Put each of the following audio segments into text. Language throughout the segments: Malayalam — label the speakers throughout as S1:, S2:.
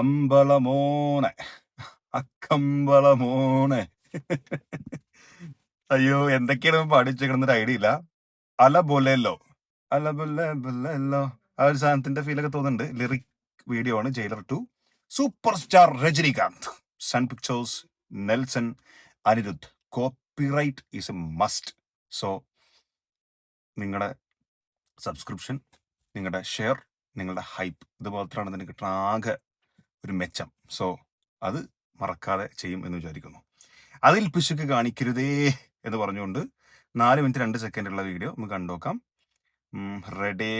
S1: അമ്പലമോനെ അക്കമ്പലമോനെ. അയ്യോ, എന്തൊക്കെയാണ് പാടിച്ചേക്കണമെന്നൊരു ഐഡിയ ഇല്ല. അല ബൊലേലോ അല ബൊല്ലോ ആ ഒരു സാധനത്തിന്റെ ഫീലൊക്കെ തോന്നുന്നുണ്ട്. ലിറിക് വീഡിയോ ആണ്. Jailer 2, super star Rajinikanth, Sun Pictures, Nelson, Anirudh. Copyright is a must. So നിങ്ങളുടെ സബ്സ്ക്രിപ്ഷൻ, നിങ്ങളുടെ ഷെയർ, നിങ്ങളുടെ ഹൈപ്പ്, ഇത് മാത്രമാണ് ഇതിന് കിട്ടുന്ന ആകെ ഒരു മെച്ചം. സോ അത് മറക്കാതെ ചെയ്യും എന്ന് വിചാരിക്കുന്നു. അതിൽ പിശുക്ക് കാണിക്കരുതേ എന്ന് പറഞ്ഞുകൊണ്ട് 4 മിനിറ്റ് 2 സെക്കൻഡുള്ള വീഡിയോ നമുക്ക് കണ്ടുനോക്കാം. റെഡി?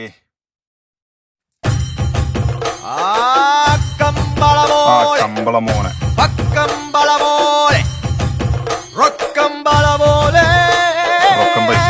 S1: കമ്പളമോനെ റൊക്കം പൈസ.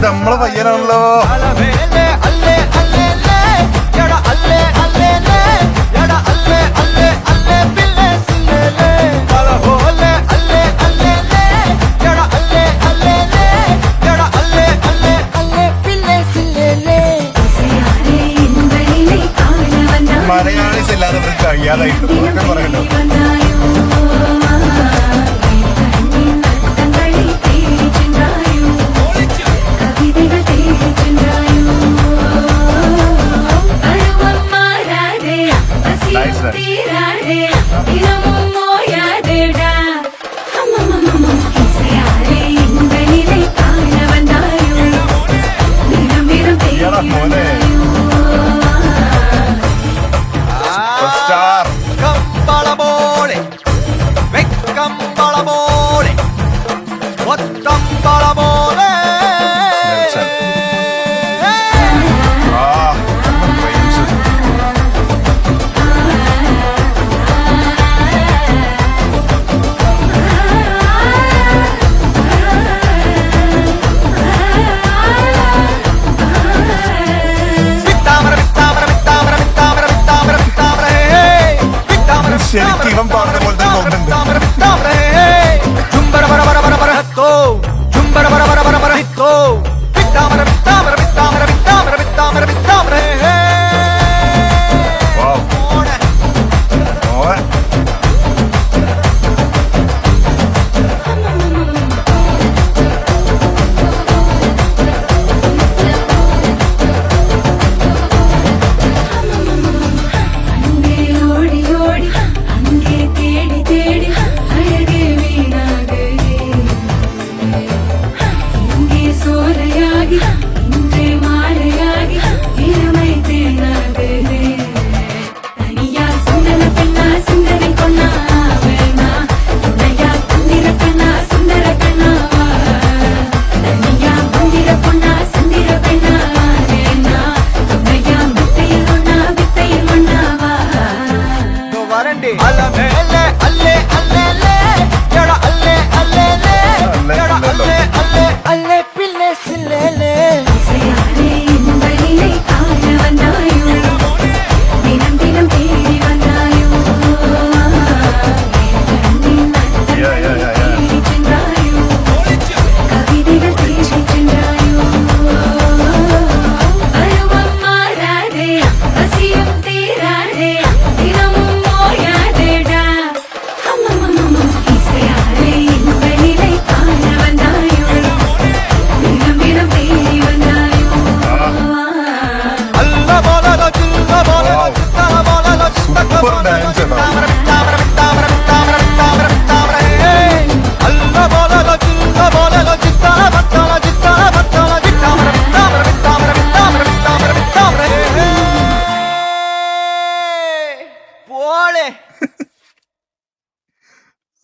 S1: നമ്മളെ പയ്യനാണല്ലോ. മലയാളീസ് ഇല്ലാതെ കഴിയാതായിട്ട് പറയല്ലോ. ശരിക്കും ഇവൻ പാടുന്ന പോലെ തന്നെ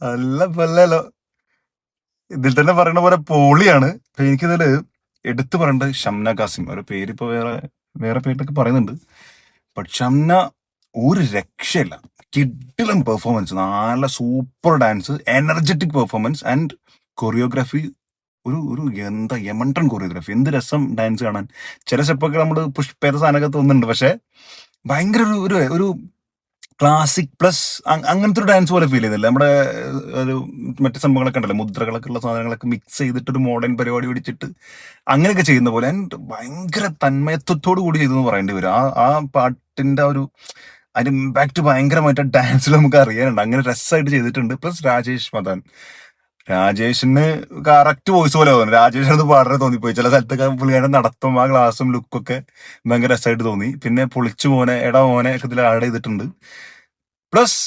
S1: നല്ല പല്ലല്ലോ. ഇതിൽ തന്നെ പറയുന്ന പോലെ പൊളിയാണ്. എനിക്കിതില് എടുത്തു പറയേണ്ടത് ഷംന കാസിം. ഒരു പേരിപ്പോ വേറെ പേരിലൊക്കെ പറയുന്നുണ്ട്. ബട്ട് ഷംന ഒരു രക്ഷയില്ല. കിഡിലൻ പെർഫോമൻസ്, നല്ല super dance, energetic performance and choreography ഒരു എന്താ യമണ്ടൻ കൊറിയോഗ്രാഫി, എന്ത് രസം ഡാൻസ് കാണാൻ. ചില സ്റ്റെപ്പൊക്കെ നമ്മൾ പുഷ്പേത സാധനമൊക്കെ തോന്നുന്നുണ്ട്, പക്ഷെ ഭയങ്കര ഒരു ക്ലാസിക് പ്ലസ് അങ്ങനത്തെ ഒരു ഡാൻസ് പോലെ ഫീൽ ചെയ്യുന്നില്ല. നമ്മുടെ ഒരു മറ്റു സംഭവങ്ങളൊക്കെ ഉണ്ടല്ലോ, മുദ്രകളൊക്കെ ഉള്ള സാധനങ്ങളൊക്കെ മിക്സ് ചെയ്തിട്ട് ഒരു മോഡേൺ പരിപാടി പിടിച്ചിട്ട് അങ്ങനെയൊക്കെ ചെയ്യുന്ന പോലെ ആൻഡ് ഭയങ്കര തന്മയത്വത്തോടു കൂടി ചെയ്തെന്ന് പറയേണ്ടി വരും. ആ പാട്ടിന്റെ അതിന്റെ ഇമ്പാക്ട് ഭയങ്കരമായിട്ട് ഡാൻസിൽ നമുക്ക് അറിയാനുണ്ട്. അങ്ങനെ രസമായിട്ട് ചെയ്തിട്ടുണ്ട്. പ്ലസ് രാജേഷ് മദാൻ, രാജേഷിന് കറക്റ്റ് വോയിസ് പോലെ തോന്നി. രാജേഷിനത് പാടാൻ തോന്നിപ്പോയി. ചില സ്ഥലത്തൊക്കെ പുള്ളിയുടെ നടത്തും ആ ഗ്ലാസും ലുക്കൊക്കെ ഭയങ്കര രസമായിട്ട് തോന്നി. പിന്നെ പൊളിച്ചു മോനെ എടാ മോനെ ഒക്കെ ഇതിൽ ആഡ് ചെയ്തിട്ടുണ്ട്. പ്ലസ്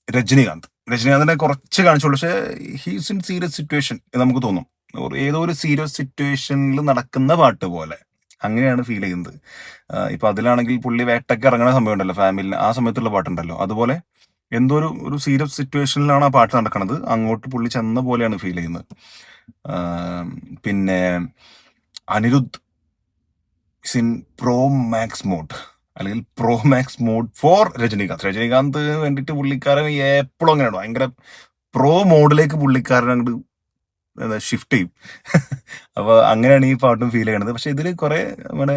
S1: രജനീകാന്തിനെ കുറച്ച് കാണിച്ചുള്ളൂ, പക്ഷെ ഹീസ് ഇൻ സീരിയസ് സിറ്റുവേഷൻ നമുക്ക് തോന്നും. ഏതോ ഒരു സീരിയസ് സിറ്റുവേഷനിൽ നടക്കുന്ന പാട്ട് പോലെ അങ്ങനെയാണ് ഫീൽ ചെയ്യുന്നത്. ഇപ്പൊ അതിലാണെങ്കിൽ പുള്ളി വേട്ടയ്ക്ക് ഇറങ്ങുന്ന സമയം ഉണ്ടല്ലോ, ഫാമിലിന് ആ സമയത്തുള്ള പാട്ടുണ്ടല്ലോ, അതുപോലെ എന്തോ ഒരു സീരിയസ് സിറ്റുവേഷനിലാണ് ആ പാട്ട് നടക്കുന്നത്. അങ്ങോട്ട് പുള്ളി ചെന്ന പോലെയാണ് ഫീൽ ചെയ്യുന്നത്. പിന്നെ Anirudh in pro max mode, അല്ലെങ്കിൽ pro max mode for Rajinikanth വേണ്ടിയിട്ട് പുള്ളിക്കാരൻ എപ്പോഴും അങ്ങനെയാണ്, ഭയങ്കര പ്രോ മോഡിലേക്ക് പുള്ളിക്കാരൻ അങ്ങോട്ട് ഷിഫ്റ്റ് ചെയ്യും. അപ്പൊ അങ്ങനെയാണ് ഈ പാട്ടും ഫീൽ ചെയ്യണത്. പക്ഷെ ഇതിൽ കുറെ നമ്മുടെ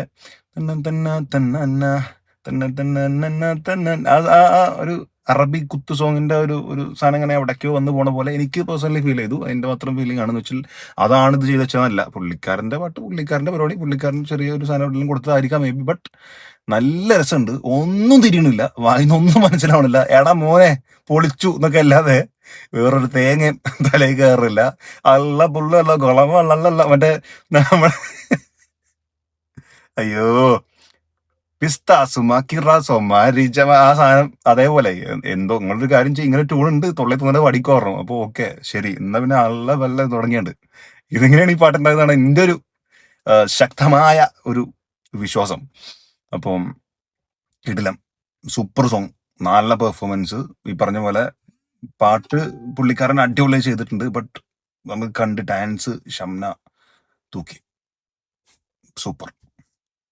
S1: ഒരു അറബി കുത്തു സോങ്ങിന്റെ ഒരു സാധനം ഇങ്ങനെ എവിടേക്കോ വന്ന് പോണ പോലെ എനിക്ക് പേഴ്സണലി ഫീൽ ചെയ്തു. അതിന്റെ മാത്രം ഫീലിംഗ് ആണെന്ന് വെച്ചാൽ അതാണ് ഇത് ചെയ്ത് വെച്ചതല്ല. പുള്ളിക്കാരന്റെ പാട്ട്, പുള്ളിക്കാരന്റെ പരിപാടി, പുള്ളിക്കാരൻ ചെറിയൊരു സാധനം എവിടെയും കൊടുത്തതായിരിക്കാം മേ ബി. ബട്ട് നല്ല രസമുണ്ട്. ഒന്നും തിരിയണില്ല, വായിന്നൊന്നും മനസ്സിലാവണില്ല. എടാ മോനെ പൊളിച്ചു എന്നൊക്കെ അല്ലാതെ വേറൊരു തേങ്ങ തലയിൽ കയറില്ല. അല്ല പുള്ളല്ല കുളമല്ല മറ്റേ നമ്മളെ അയ്യോ പിസ്താസുമ കിറാസോമ റിജമ ആ സാധനം അതേപോലെ എന്തോ നിങ്ങളൊരു കാര്യം ചെയ്യും, ഇങ്ങനെ ട്യൂൺ ഉണ്ട് തൊള്ളി തോന്നുന്നത് പഠിക്കോറണം. അപ്പൊ ഓക്കെ ശരി, എന്നാ പിന്നെ അല്ല വല്ല തുടങ്ങിയുണ്ട്. ഇതെങ്ങനെയാണ് ഈ പാട്ടുണ്ടായതാണ് എൻ്റെ ഒരു ശക്തമായ ഒരു വിശ്വാസം. അപ്പം കിടിലം സൂപ്പർ സോങ്, നല്ല പെർഫോമൻസ്. ഈ പറഞ്ഞ പോലെ പാട്ട് പുള്ളിക്കാരൻ അടിപൊളിയായി ചെയ്തിട്ടുണ്ട്. ബട്ട് നമുക്ക് കണ്ട് ഡാൻസ് ഷംന തൂക്കി സൂപ്പർ.